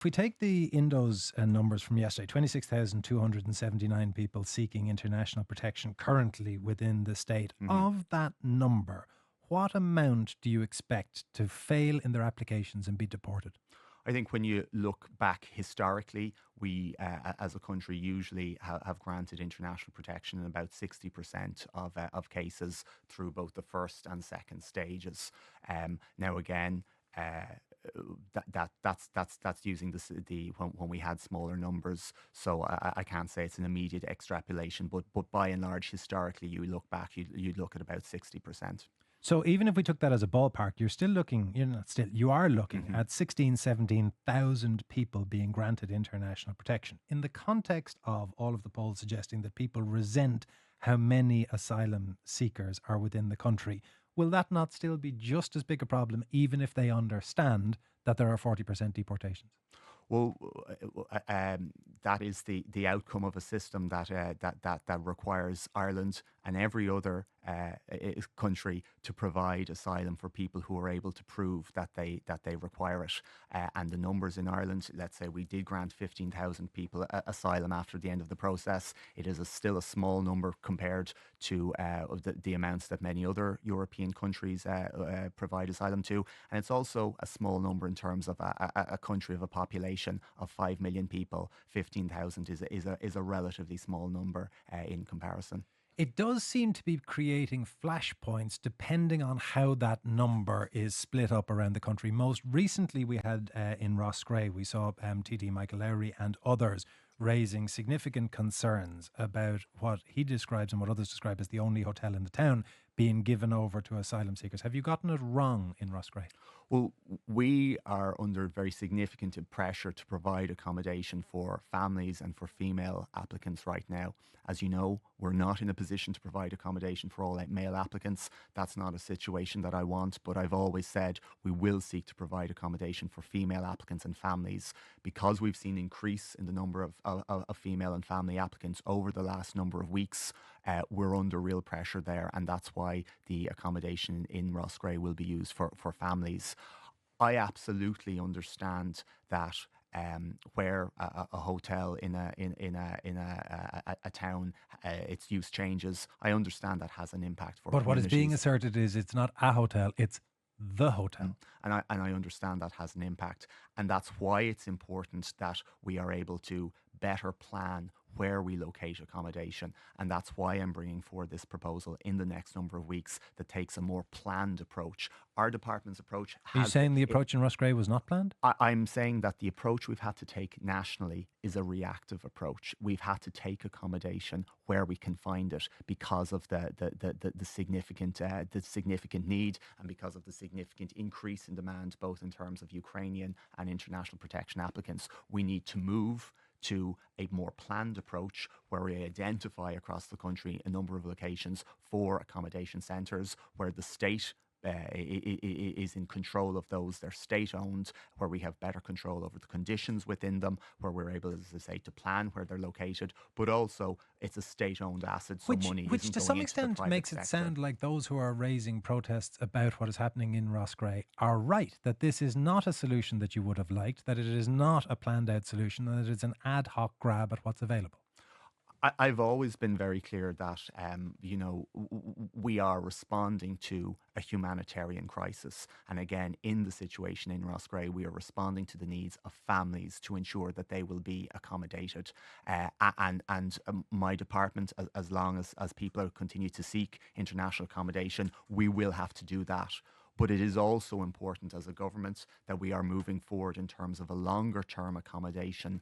If we take the Indo's numbers from yesterday, 26,279 people seeking international protection currently within the state. Mhm. Of that number, what amount do you expect to fail in their applications and be deported? I think when you look back historically, we as a country usually have granted international protection in about 60% of cases through both the first and second stages. Now again, that's using the when we had smaller numbers, so I can't say it's an immediate extrapolation, but by and large, historically, you look back, you'd look at about 60%. So even if we took that as a ballpark, you're still looking, you're not still, you are looking Hmm. at 16, 17,000 people being granted international protection. In the context of all of the polls suggesting that people resent how many asylum seekers are within the country, will that not still be just as big a problem, even if they understand that there are 40% deportations? Well, that is the outcome of a system that requires Ireland and every other country to provide asylum for people who are able to prove that they require it. And the numbers in Ireland, let's say we did grant 15,000 people asylum after the end of the process. It is still a small number compared to the amounts that many other European countries provide asylum to, and it's also a small number in terms of a country of a population of 5 million people. 15,000 is a relatively small number in comparison. It does seem to be creating flashpoints depending on how that number is split up around the country. Most recently, we had in Roscrea, we saw TD Michael Lowry and others raising significant concerns about what he describes and what others describe as the only hotel in the town being given over to asylum seekers. Have you gotten it wrong in Roscrea? Well, we are under very significant pressure to provide accommodation for families and for female applicants right now. As you know, we're not in a position to provide accommodation for all male applicants. That's not a situation that I want, but I've always said we will seek to provide accommodation for female applicants and families because we've seen increase in the number of female and family applicants over the last number of weeks. We're under real pressure there, and that's why the accommodation in Roscrea will be used for families. I absolutely understand that where a hotel in a town, its use changes. I understand that has an impact for But what is being communities. asserted is it's not a hotel, it's the Mm. hotel. And I understand that has an impact. And that's why it's important that we are able to better plan where we locate accommodation. And that's why I'm bringing forward this proposal in the next number of weeks that takes a more planned approach. Our department's approach Are you has saying the it, approach in Roscrea was not planned? I'm saying that the approach we've had to take nationally is a reactive approach. We've had to take accommodation where we can find it because of the significant need and because of the significant increase in demand, both in terms of Ukrainian and international protection applicants. We need to move to a more planned approach where we identify across the country a number of locations for accommodation centres where the state is in control of those. They're state owned, where we have better control over the conditions within them, where we're able, as I say, to plan where they're located, but also it's a state owned asset, so money Which isn't to going some into the extent private makes it sector. sound like those who are raising protests about what is happening in Roscrea are right, that this is not a solution that you would have liked, that it is not a planned out solution, and that it's an ad hoc grab at what's available. I've always been very clear that, we are responding to a humanitarian crisis. And again, in the situation in Roscrea, we are responding to the needs of families to ensure that they will be accommodated. And my department, as long as people continue to seek international accommodation, we will have to do that. But it is also important as a government that we are moving forward in terms of a longer term accommodation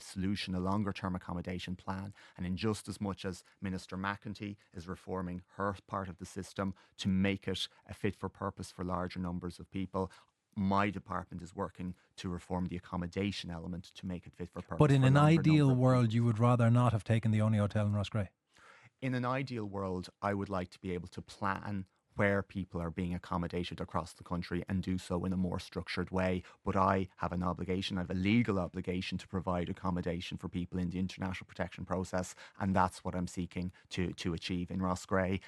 solution, a longer term accommodation plan. And in just as much as Minister McEntee is reforming her part of the system to make it a fit for purpose for larger numbers of people, my department is working to reform the accommodation element to make it fit for But purpose in for a an longer number ideal of world, people. you would rather not have taken the only hotel in Roscrea. In an ideal world, I would like to be able to plan where people are being accommodated across the country and do so in a more structured way. But I have an obligation, I have a legal obligation to provide accommodation for people in the international protection process. And that's what I'm seeking to achieve in Roscrea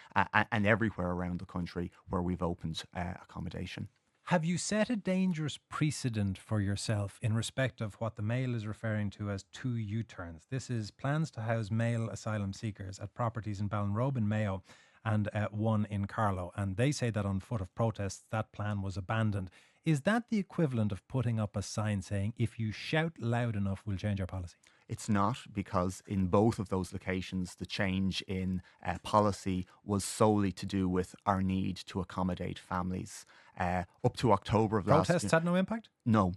and everywhere around the country where we've opened accommodation. Have you set a dangerous precedent for yourself in respect of what the Mail is referring to as two U-turns? This is plans to house male asylum seekers at properties in Ballinrobe in Mayo and one in Carlow. And they say that on foot of protests, that plan was abandoned. Is that the equivalent of putting up a sign saying, if you shout loud enough, we'll change our policy? It's not, because in both of those locations, the change in policy was solely to do with our need to accommodate families. Up to October of last Protests year, had no impact? no.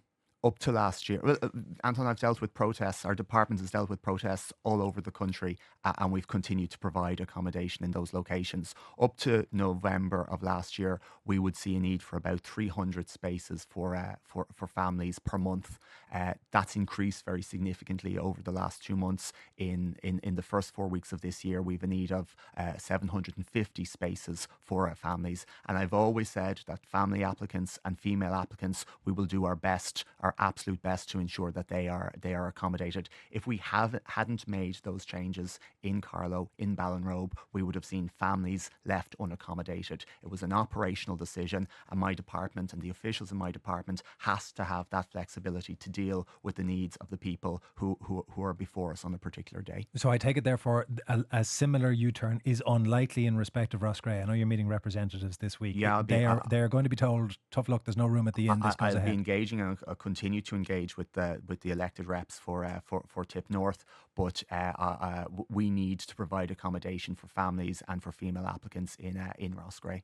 Up to last year, well, Anton, I've dealt with protests. Our department has dealt with protests all over the country, and we've continued to provide accommodation in those locations. Up to November of last year, we would see a need for about 300 spaces for families per month. That's increased very significantly over the last 2 months. In the first 4 weeks of this year, we've a need of 750 spaces for families. And I've always said that family applicants and female applicants, we will do our best, our absolute best, to ensure that they are accommodated. If we hadn't made those changes in Carlow, in Ballinrobe, we would have seen families left unaccommodated. It was an operational decision, and my department and the officials in my department has to have that flexibility to deal with the needs of the people who are before us on a particular day. So I take it, therefore, a similar U-turn is unlikely in respect of Roscrea. I know you're meeting representatives this week. Yeah, They are going to be told, tough luck, there's no room at the inn, this goes I'll be ahead. engaging, and I'll continue to engage with the elected reps for Tip North. But we need to provide accommodation for families and for female applicants in Roscrea.